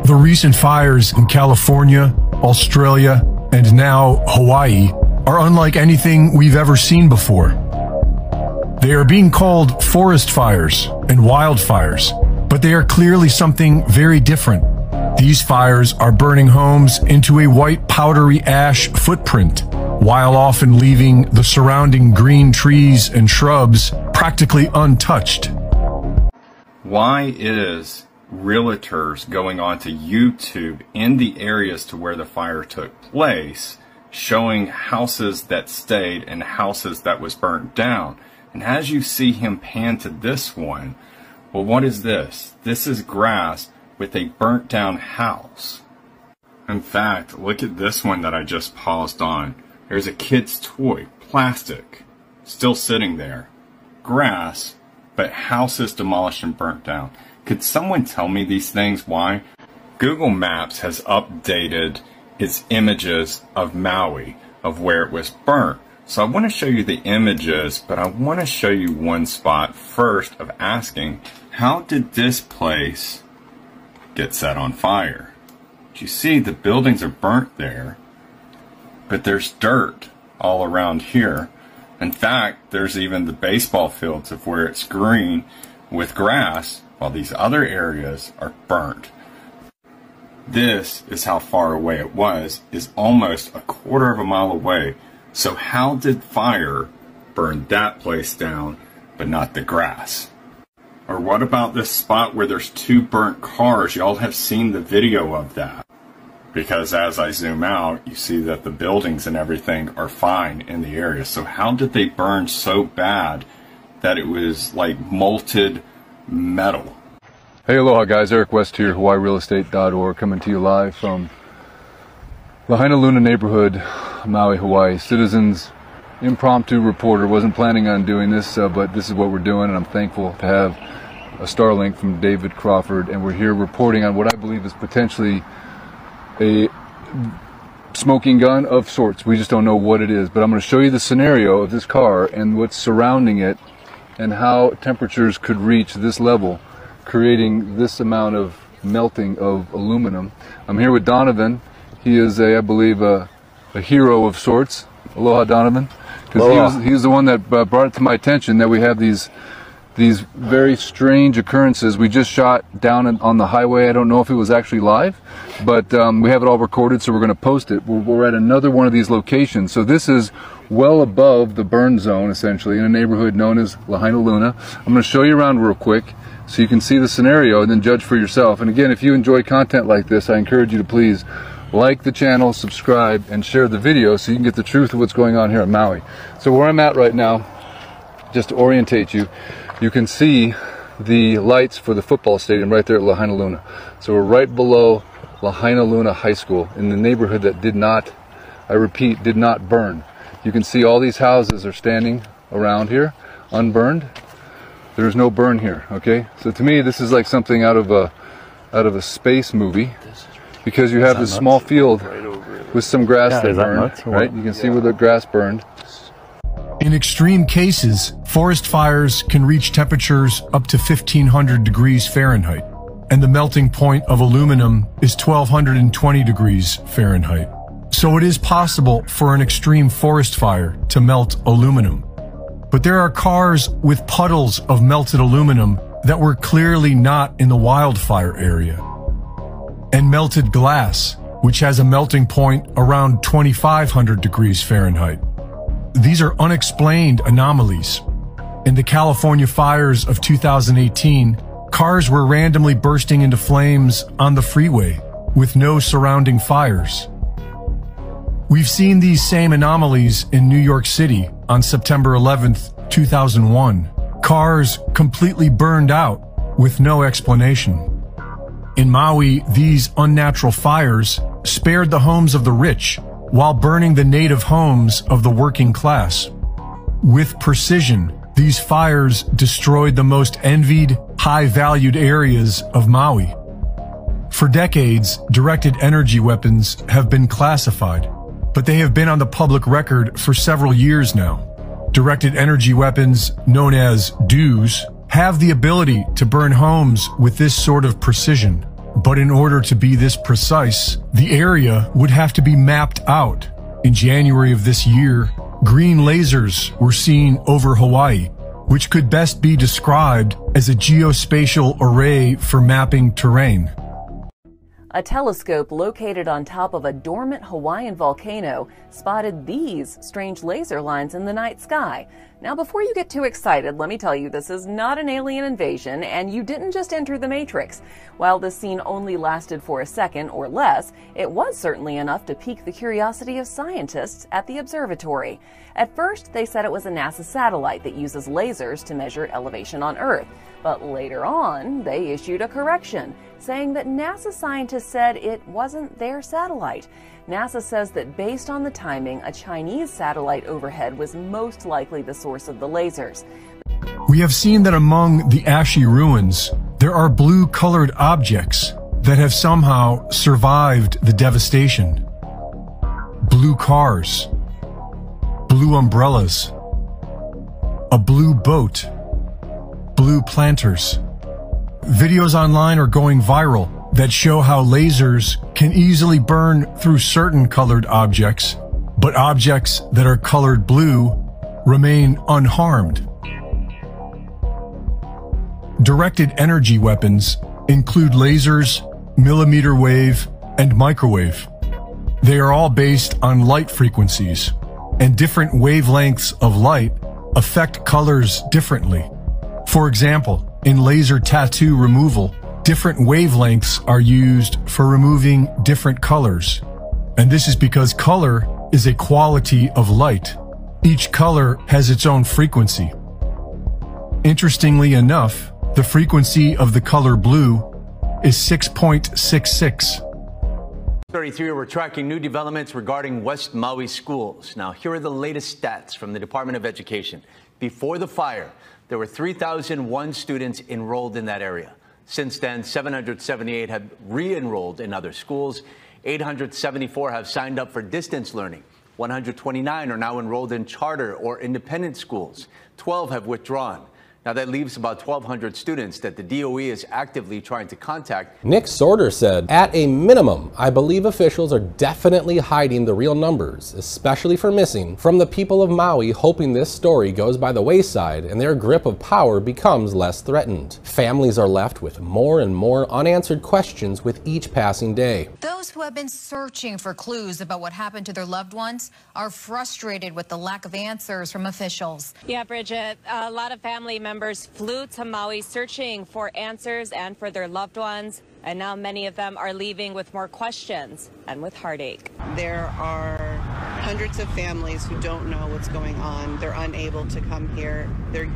The recent fires in California, Australia, and now Hawaii are unlike anything we've ever seen before. They are being called forest fires and wildfires, but they are clearly something very different. These fires are burning homes into a white powdery ash footprint, while often leaving the surrounding green trees and shrubs practically untouched. Why is realtors going onto YouTube in the areas to where the fire took place, showing houses that stayed and houses that was burnt down? And as you see him pan to this one, well, what is this? This is grass with a burnt down house. In fact, look at this one that I just paused on. There's a kid's toy, plastic, still sitting there. Grass, but house is demolished and burnt down. Could someone tell me these things? Why? Google Maps has updated its images of Maui, of where it was burnt. So I want to show you the images, but I want to show you one spot first of asking, how did this place get set on fire? You see the buildings are burnt there, but there's dirt all around here. In fact, there's even the baseball fields of where it's green with grass, while these other areas are burnt. This is how far away it was, is almost a quarter of a mile away. So how did fire burn that place down, but not the grass? Or what about this spot where there's two burnt cars? Y'all have seen the video of that. Because as I zoom out, you see that the buildings and everything are fine in the area. So how did they burn so bad that it was like molten metal? Hey, aloha guys, Eric West here, HawaiiRealEstate.org, coming to you live from Lahaina Luna neighborhood, Maui, Hawaii. Citizens impromptu reporter, wasn't planning on doing this, but this is what we're doing, and I'm thankful to have a Starlink from David Crawford, and we're here reporting on what I believe is potentially a smoking gun of sorts. We just don't know what it is, but I'm going to show you the scenario of this car and what's surrounding it and how temperatures could reach this level, creating this amount of melting of aluminum. I'm here with Donovan. He is I believe a hero of sorts. Aloha, Donovan. Because he was the one that brought it to my attention that we have these very strange occurrences. We just shot down on the highway. I don't know if it was actually live, but we have it all recorded, so we're going to post it. We're at another one of these locations. So this is well above the burn zone, essentially, in a neighborhood known as Lahaina Luna. I'm going to show you around real quick so you can see the scenario and then judge for yourself. And again, if you enjoy content like this, I encourage you to please like the channel, subscribe, and share the video so you can get the truth of what's going on here at Maui. So where I'm at right now, just to orientate you, you can see the lights for the football stadium right there at Lahaina Luna. So we're right below Lahaina Luna High School in the neighborhood that did not, I repeat, did not burn. You can see all these houses are standing around here, unburned. There's no burn here, okay? So to me, this is like something out of a space movie, because you have this small field with some grass that burned, right? You can see where the grass burned. In extreme cases, forest fires can reach temperatures up to 1500 degrees Fahrenheit, and the melting point of aluminum is 1220 degrees Fahrenheit. So it is possible for an extreme forest fire to melt aluminum. But there are cars with puddles of melted aluminum that were clearly not in the wildfire area. And melted glass, which has a melting point around 2500 degrees Fahrenheit. These are unexplained anomalies. In the California fires of 2018, cars were randomly bursting into flames on the freeway with no surrounding fires. We've seen these same anomalies in New York City on September 11th, 2001. Cars completely burned out with no explanation. In Maui, these unnatural fires spared the homes of the rich while burning the native homes of the working class. With precision, these fires destroyed the most envied, high-valued areas of Maui. For decades, directed energy weapons have been classified, but they have been on the public record for several years now. Directed energy weapons, known as DEWs, have the ability to burn homes with this sort of precision. But in order to be this precise, the area would have to be mapped out. In January of this year, green lasers were seen over Hawaii, which could best be described as a geospatial array for mapping terrain. A telescope located on top of a dormant Hawaiian volcano spotted these strange laser lines in the night sky. Now, before you get too excited, let me tell you this is not an alien invasion, and you didn't just enter the Matrix. While this scene only lasted for a second or less, it was certainly enough to pique the curiosity of scientists at the observatory. At first, they said it was a NASA satellite that uses lasers to measure elevation on Earth. But later on, they issued a correction, saying that NASA scientists said it wasn't their satellite. NASA says that based on the timing, a Chinese satellite overhead was most likely the source of the lasers. We have seen that among the Asche ruins, there are blue-colored objects that have somehow survived the devastation. Blue cars, blue umbrellas, a blue boat, blue planters. Videos online are going viral that show how lasers can easily burn through certain colored objects, but objects that are colored blue remain unharmed. Directed energy weapons include lasers, millimeter wave, and microwave. They are all based on light frequencies, and different wavelengths of light affect colors differently. For example, in laser tattoo removal, different wavelengths are used for removing different colors. And this is because color is a quality of light. Each color has its own frequency. Interestingly enough, the frequency of the color blue is 6.66. 33, we're tracking new developments regarding West Maui schools. Now, here are the latest stats from the Department of Education. Before the fire, there were 3,001 students enrolled in that area. Since then, 778 have re-enrolled in other schools. 874 have signed up for distance learning. 129 are now enrolled in charter or independent schools. 12 have withdrawn. Now, that leaves about 1,200 students that the DOE is actively trying to contact. Nick Sorter said, "At a minimum, I believe officials are definitely hiding the real numbers, especially for missing, from the people of Maui, hoping this story goes by the wayside and their grip of power becomes less threatened. Families are left with more and more unanswered questions with each passing day." Those who have been searching for clues about what happened to their loved ones are frustrated with the lack of answers from officials. Yeah, Bridget, a lot of family members flew to Maui searching for answers and for their loved ones, and now many of them are leaving with more questions and with heartache. There are hundreds of families who don't know what's going on. They're unable to come here. They're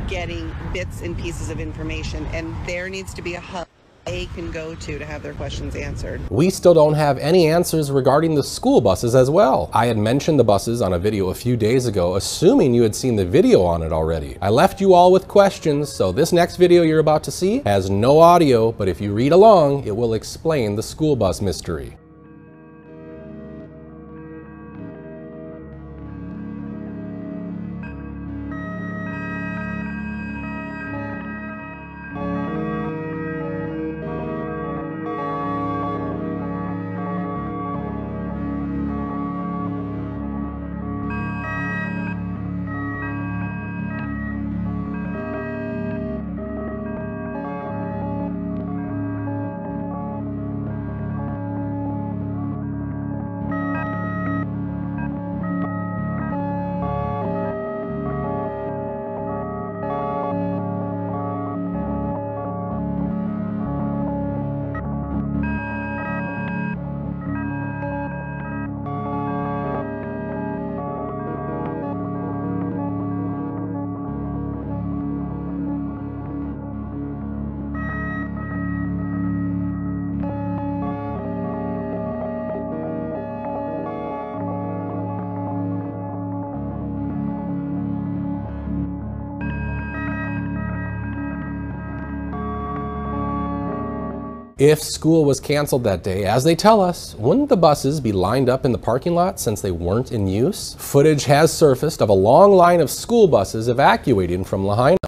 getting bits and pieces of information, and there needs to be a hub they can go to have their questions answered. We still don't have any answers regarding the school buses as well. I had mentioned the buses on a video a few days ago, assuming you had seen the video on it already. I left you all with questions, so this next video you're about to see has no audio, but if you read along, it will explain the school bus mystery. If school was canceled that day, as they tell us, wouldn't the buses be lined up in the parking lot since they weren't in use? Footage has surfaced of a long line of school buses evacuating from Lahaina.